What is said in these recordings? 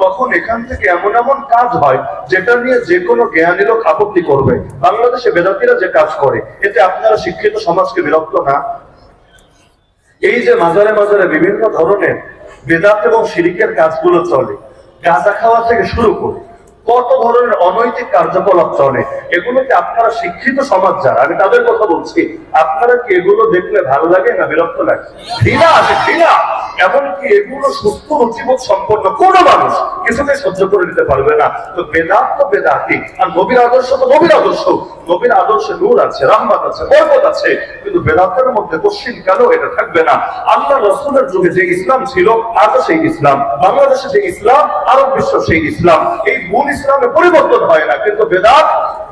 তখন এখান থেকে এমন এমন কাজ হয় যেটা নিয়ে যে কোনো জ্ঞানী লোক আপত্তি করবে। বাংলাদেশে বেদাতিরা যে কাজ করে, এতে আপনারা শিক্ষিত সমাজকে বিরক্ত না? এই যে মাজারে মাজারে বিভিন্ন ধরনের বেদাত এবং শিরিকের কাজগুলো চলে, গাঁজা খাওয়া থেকে শুরু করে কত ধরনের অনৈতিক কার্যকলাপ চলে, এগুলোকে আপনারা শিক্ষিত সমাজ যারা, আমি তাদের কথা বলছি, আপনারা কি এগুলো দেখলে ভালো লাগে না বিরক্ত লাগে? ঘৃণা আসে, ঘৃণা। এমনকি এগুলো সুস্থ রুচিবোধ সম্পন্ন কোন মানুষ কিছুতে সহ্য করে নিতে পারবে না। তো বেদাত তো বেদাতি, আর নবীর আদর্শ তো নবীর আদর্শ। নবীর আদর্শে নূর আছে, রহমত আছে, বরকত আছে, কিন্তু বেদাতের মধ্যে কশিন কেন এটা থাকবে না? আল্লাহ রাসূলের যুগে যে ইসলাম ছিল আজও সেই ইসলাম, বাংলাদেশে যে ইসলাম, আরব বিশ্ব সেই ইসলাম। এই মূল ইসলামে পরিবর্তন হয় না, কিন্তু বেদাত,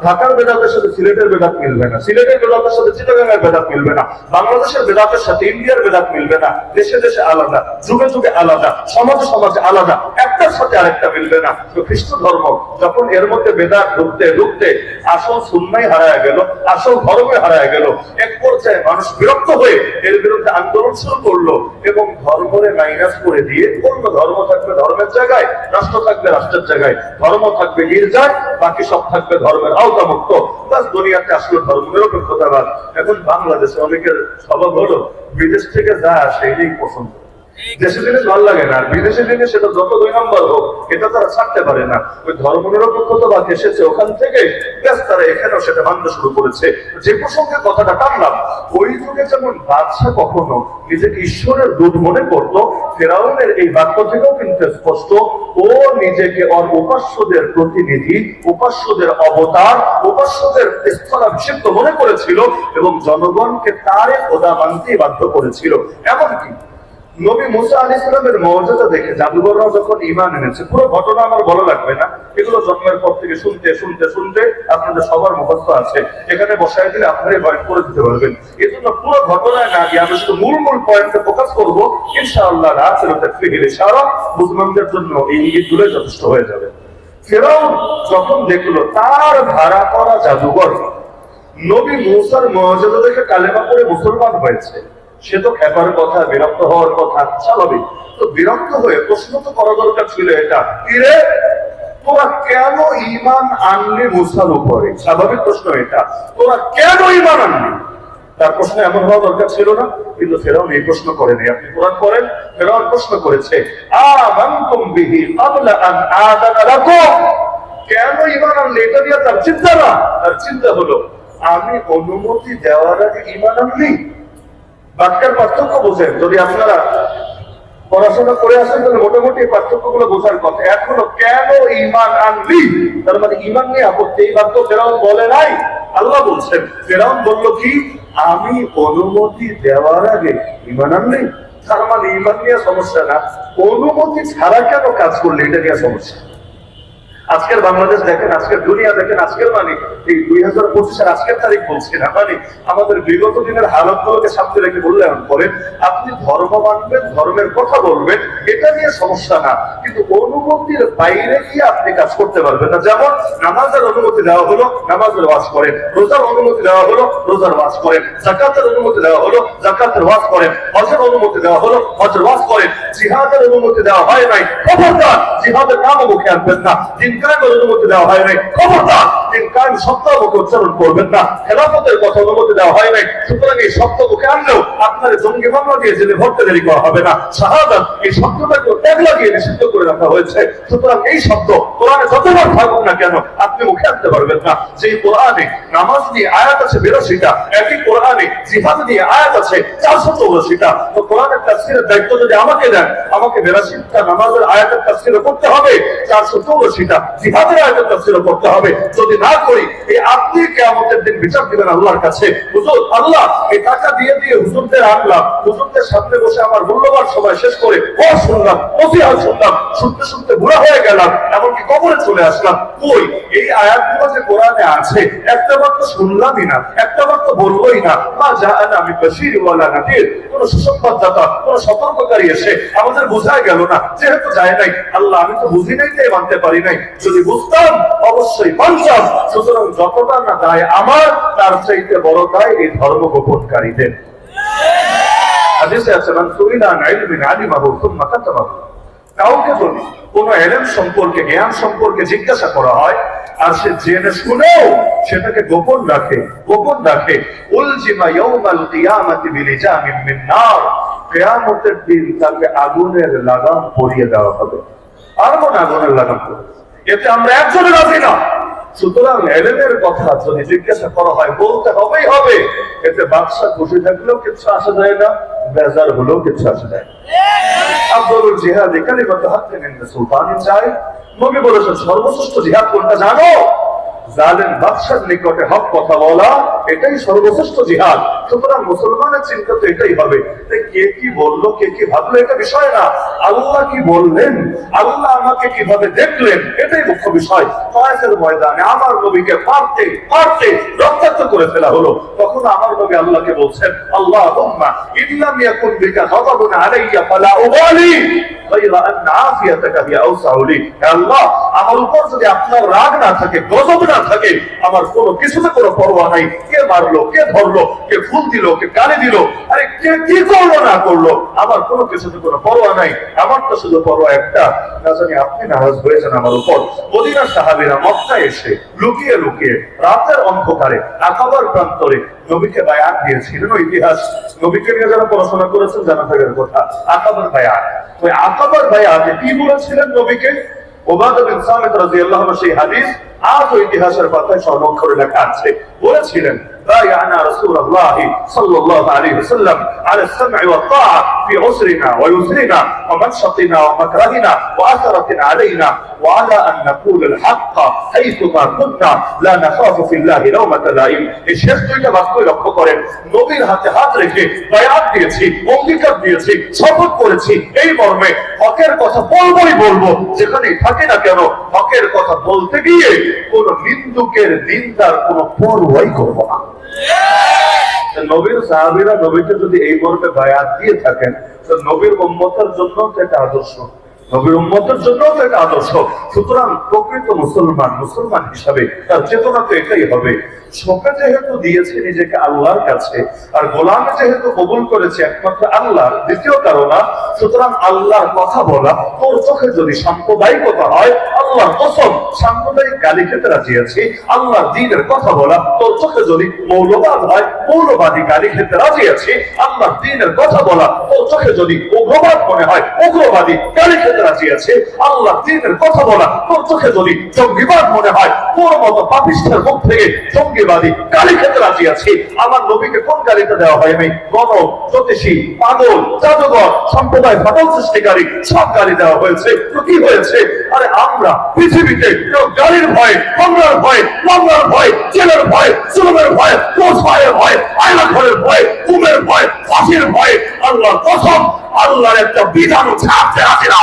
ঢাকার বেদাতের সাথে সিলেটের বেদাত মিলবে না, সিলেটের বেদাতের সাথে চিটাগাঙ্গের বেদাত মিলবে না, বাংলাদেশের বেদাতের সাথে ইন্ডিয়ার বেদাত মিলবে না। দেশে দেশে আলাদা, যুগে যুগে আলাদা, সমাজে সমাজে আলাদা, একটার সাথে আরেকটা মিলবে না। তো খ্রিস্ট ধর্ম যখন এর মধ্যে বেদাত ঢুকতে ঢুকতে আসল সুন্নাই হারায় গেল, আসল ধর্মে হারায় গেল, এক পর্যায়ে মানুষ বিরক্ত হয়ে এর বিরুদ্ধে আন্দোলন শুরু করলো এবং ধর্মরে মাইনাস করে দিয়ে অন্য ধর্ম থাকবে ধর্মের জায়গায়, রাষ্ট্র থাকবে রাষ্ট্রের জায়গায়, ধর্ম থাকবে গির্জায়, বাকি সব থাকবে ধর্মের আওতামুক্ত। বাস দুনিয়াতে আসলে ধর্ম নিরপেক্ষতাবাদ। এখন বাংলাদেশে অনেকের স্বভাব হলো বিদেশ থেকে যা আসে এটাই পছন্দ, দেশে জিনিস ভালো লাগে না, বিদেশে জিনিস সেটা যত 2 নম্বর হোক এটা তারা ছাড়তে পারে না। ওই ধর্ম নিরপেক্ষতাবাদ এসেছে ওখান থেকে, তারা এখানেও সেটা মানতে শুরু করেছে। যে প্রসঙ্গে কথাটা টানলাম, ওই যুগে যেমন বাদশা কখনো নিজেকে ঈশ্বরের দূত মনে করত, ফেরাউনের এই বাক্য থেকেও কিন্তু স্পষ্ট ও নিজেকে উপাস্যদের প্রতিনিধি, উপাস্যদের অবতার, উপাস্যদের স্থলাভিষিক্ত মনে করেছিল এবং জনগণকে তারে খোদা মানতে বাধ্য করেছিল। এমনকি নবী মুসা আলাইহিস সালামের মর্যাদা দেখে জাদুঘররাও যখন ঈমান এনেছে, পুরো ঘটনা আমার বলা লাগবে না, এগুলো জন্মের পর থেকে শুনতে শুনতে শুনতে আপনাদের সবার মুখস্থ আছে, এখানে বসায় দিলে আপনারাই পয়েন্ট করে দিতে পারবেন। এই জন্য পুরো ঘটনায় না গিয়ে আমি শুধু মূল মূল পয়েন্টে ফোকাস করবো, ইনশাআল্লাহ রাসূল তাকফীর ইশারা মুসলমানদের জন্য এই ইঙ্গিতগুলো যথেষ্ট হয়ে যাবে। ফেরাউন যখন দেখলো তার ভাড়া করা জাদুঘর নবী মুসার মর্যাদা দেখে কালেমা পড়ে মুসলমান হয়েছে, সে তো খেপার কথা, বিরক্ত হওয়ার কথা স্বাভাবিক। তো বিরক্ত হয়ে প্রশ্ন তো করা দরকার ছিল এটা, কিরে তোরা কেন ঈমান আনলি মুসার উপরে? স্বাভাবিক প্রশ্ন এটা, তোরা কেন ঈমান আনলি? তার প্রশ্ন এমন হওয়া দরকার ছিল না, কিন্তু ফেরাউন এই প্রশ্ন করেনি। আপনি কোরআন পড়েন, ফেরাউন প্রশ্ন করেছে আমানতুম বিহি ক্বাবলা আন আযানা লাকুম, কেন ঈমান আনলি? এটা নিয়ে তার চিন্তা না, তার চিন্তা হলো আমি অনুমতি দেওয়ার আগে ঈমান আনলি। বাক্যের পার্থক্য বোঝেন, যদি আপনারা পড়াশোনা করে আসেন তাহলে মোটামুটি পার্থক্য গুলো বোঝার কথা। এক হলো কেন ঈমান আনলি, তার মানে ঈমান নিয়ে আপত্তি, এই বাক্য ফেরাউন বলে নাই, আল্লাহ বলছেন। ফেরাউন বললো কি, আমি অনুমতি দেওয়ার আগে ঈমান আনলি, তার মানে ঈমান নিয়ে সমস্যা না, অনুমতি ছাড়া কেন কাজ করলে এটা নিয়ে সমস্যা। আজকের বাংলাদেশ দেখেন, আজকের দুনিয়া দেখেন, আজকের মানে এই 2025-এর আজকের তারিখ বলছি না, মানে আমাদের বিগত দিনের হালত গুলোকে সামনে রেখে মূল্যায়ন করেন। আপনি ধর্ম মানবেন, ধর্মের কথা বলবেন, এটা নিয়ে সমস্যা না, কিন্তু অনুমতির বাইরে গিয়ে আপনি কাজ করতে পারবেন না। যেমন নামাজের অনুমতি দেওয়া হলো, নামাজের ওয়াজ করেন, রোজার অনুমতি দেওয়া হলো, রোজার ওয়াজ করেন, যাকাতের অনুমতি দেওয়া হলো, যাকাতের ওয়াজ করেন, হজের অনুমতি দেওয়া হলো, হজের ওয়াজ করেন, জিহাদের অনুমতি দেওয়া হয় নাই, খবরদার জিহাদের নামও মুখে আনবেন না। কায়েমের অনুমতি দেওয়া হয় নাই, খবরদার দিন কায়েম শব্দ মুখে উচ্চারণ করবেন না। খেলাফতের কথা অনুমতি দেওয়া হয় নাই, সুতরাং এই শব্দ মুখে আনলেও আপনার জঙ্গি মামলা দিয়ে জেলে ভরতে দেরি করা হবে না। শাহাদাত এই শব্দটাকে ট্যাগ লাগিয়ে নিষিদ্ধ করে রাখা হয়েছে, সুতরাং এই শব্দ কোরআনে যতবার থাকুক না কেন আপনি মুখে আনতে পারবেন না। যেই কোরআনে নামাজ নিয়ে আয়াত আছে 82টা, একই কোরআনে জিহাদ নিয়ে আয়াত আছে 484টা। তো কোরআনের তাফসীরের দায়িত্ব যদি আমাকে দেন, আমাকে 82টা নামাজের আয়াতের তাফসীর করতে হবে, 484টা জিহাদের আয়াতের তাফসীর করতে হবে। যদি না করি এই আপনি কিয়ামতের দিন বিচার দিবেন আল্লাহর কাছে। হুজুর আল্লাহ এই টাকা দিয়ে দিয়ে হুজুরদের আনলাম, হুজুরদের সামনে বসে আমার মূল্যবান সময় শেষ করে শুনলাম, নসিহত শুনলাম, শুনতে শুনতে বুড়া হয়ে গেলাম, এমনকি কবরে চলে আসলাম। কই এই আয়াতগুলো যে কোরআনে আছে একটাবার তো শুনলামই না, একটাবার তো বলবোই না। মা জাআনা আমি বাশীর ওয়ালা নাযীর, কোন সুসংবাদদাতা, কোন সতর্ককারী এসে আমাদের বোঝায় গেল না, যেহেতু যায় নাই। আল্লাহ আমি তো বুঝি নাই, তাই মানতে পারি নাই, যদি বুঝতাম অবশ্যই মানতাম। সুতরাং যতটা না দায় আমার, তার চাইতে বড় দায় এই ধর্ম গোপনকারীদের। হাদিসে আছে মান সুইলা আন ইলমিন আলিমাহু সুম্মা কাতামাহু, কাউকে যদি কোন এলেম সম্পর্কে, জ্ঞান সম্পর্কে জিজ্ঞাসা করা হয় আর সে জেনে শুনেও সেটাকে গোপন রাখে, উলজিমা ইয়াউমাল কিয়ামাতি বিলিজামিন মিন নার, কিয়ামতের দিন তাকে আগুনের লাগাম পরিয়ে দেওয়া হবে। আর কোন আগুনের লাগাম পরিয়ে, এতে আমরা একজনের রাজি না। সুতরাং এলেমের কথা যদি জিজ্ঞাসা করা হয় বলতে হবেই হবে। এতে বাদশা খুশি থাকলেও কিছু আসা যায় না, বেজার হলেও কিছু আসা যায় না। আফদলুল জিহাদ কালিমাতু হাক্কিন ইনদা সুলতানিন জাহিল, নবী বলেছেন সর্বশ্রেষ্ঠ জিহাদ কোনটা জানো? জালেম বাদশার নিকটে হক কথা বলা, এটাই সর্বশ্রেষ্ঠ জিহাদ। সুতরাং মুসলমানের চিন্তা তো এটাই হবে, কে কি বললো, কে কি ভাবলো, এটা বিষয় না। আল্লাহ কি বললেন, আল্লাহ আমাকে কিভাবে দেখলেন, এটাই মুখ্য বিষয়। তায়েফের ময়দানে আমার নবীকে মারতে মারতে রক্তাক্ত করে ফেলা হলো, তখন আমার নবী আল্লাহকে বলছেন, আল্লাহুম্মা ইল্লাম ইয়াকুন বিকা গাদাবুন আলাইয়া ফালা উবালি গায়রা আন আফিয়াতাকা হিয়া আওসাউ লি। হে আল্লাহ, আমার উপর যদি আপনার রাগ না থাকে, গজব না থাকে, আমার কোনো কিছুতে কোনো পরোয়া নাই। কে মারলো, কে ধরলো, কে ফুল দিল, কে গালি দিল, আরে কে কি করলো না করলো, আমার কোনো কিছুতে কোনো পরোয়া নাই। আমার তো শুধু পরোয়া একটা, না জানি আপনি নারাজ হয়েছেন আমার উপর। মদিনার সাহাবীরা মক্কায় এসে লুকিয়ে লুকিয়ে রাতের অন্ধকারে আকাবার প্রান্তরে নবীকে বায়াত দিয়েছিলেন। ইতিহাস নবীকে নিয়ে যারা পড়াশোনা করেছেন জানা থাকার কথা। আকাবার বায়াত, ওই আকাবার বায়াতে কি বলেছিলেন নবীকে? উবাদা বিন সামিত রাদিয়াল্লাহু আনহু সেই হাদিস আজ ইতিহাসের পাতায় স্বর্ণাক্ষরে লেখা আছে। বলেছিলেন, بايعنا رسول الله صلى الله عليه وسلم على السمع والطاعة في عسرنا ويسرنا ومنشطنا ومكرهنا وأثرة علينا وعلى أن نقول الحق حيثما كنا لا نخاف في الله لومة لائم। এই শেষ দুইটা বাক্য লক্ষ্য করেন, নবীর হাতে হাত রেখে বায়াত দিয়েছি, অঙ্গীকার দিয়েছি, শপথ করেছি এই মর্মে, হকের কথা বলবোই বলবো, যেখানেই থাকে না কেন। হকের কথা বলতে গিয়ে কোন নিন্দুকের নিন্দার কোন পরোয়াই করবো না। নবীর সাহাবীরা নবীকে যদি এই মর্মে বায়াত দিয়ে থাকেন, তো নবীর উম্মতের জন্য এটা আদর্শ, নবীর উম্মতের জন্য এটা আদর্শ। সুতরাং প্রকৃত মুসলমান হিসাবে তার চেতনা তো এটাই হবে। শোকে যেহেতু দিয়েছে নিজেকে আল্লাহর কাছে, আর গোলামে যেহেতু কবুল করেছে একমাত্র আল্লাহর, দ্বিতীয় কারণ, সুতরাং আল্লাহর কথা বলা তোর চোখে যদি সাম্প্রদায়িকতা হয়, আল্লাহর কসম সাম্প্রদায়িক গালি খেতে রাজি আছি। আল্লাহর দ্বীনের কথা বলা তোর চোখে যদি মৌলবাদ হয়, মৌলবাদী গালি খেতে রাজি আছি। আল্লাহর দ্বীনের কথা বলা তোর চোখে যদি উগ্রবাদ মনে হয়, উগ্রবাদী গালি খেতে রাজি আছে। আল্লাহর দ্বীনের কথা বলা তোর চোখে যদি জঙ্গিবাদ মনে হয়, তোর মতো পাপিষ্ঠের মুখ থেকে জঙ্গিবাদী গালি খেতে রাজি আছি। আমার নবীকে কোন গালিটা দেওয়া হয়? আমি গণ, জ্যোতিষী, পাগল, জাদুঘর, সম্প্রদায় ফাটল সৃষ্টিকারী, সব গালি দেওয়া হয়েছে। তো কি হয়েছে? আরে আমরা পৃথিবীতে কেউ গালির ভয়, হামলার ভয়, মামলার ভয়, জেলের ভয়, জুলুমের ভয়, কোষায়ের ভয়, আয়না ঘরের ভয়, ঘুমের ভয়, ফাঁসির ভয়, আল্লাহর কসম আল্লাহর একটা বিধান ছাড়তে রাজি না।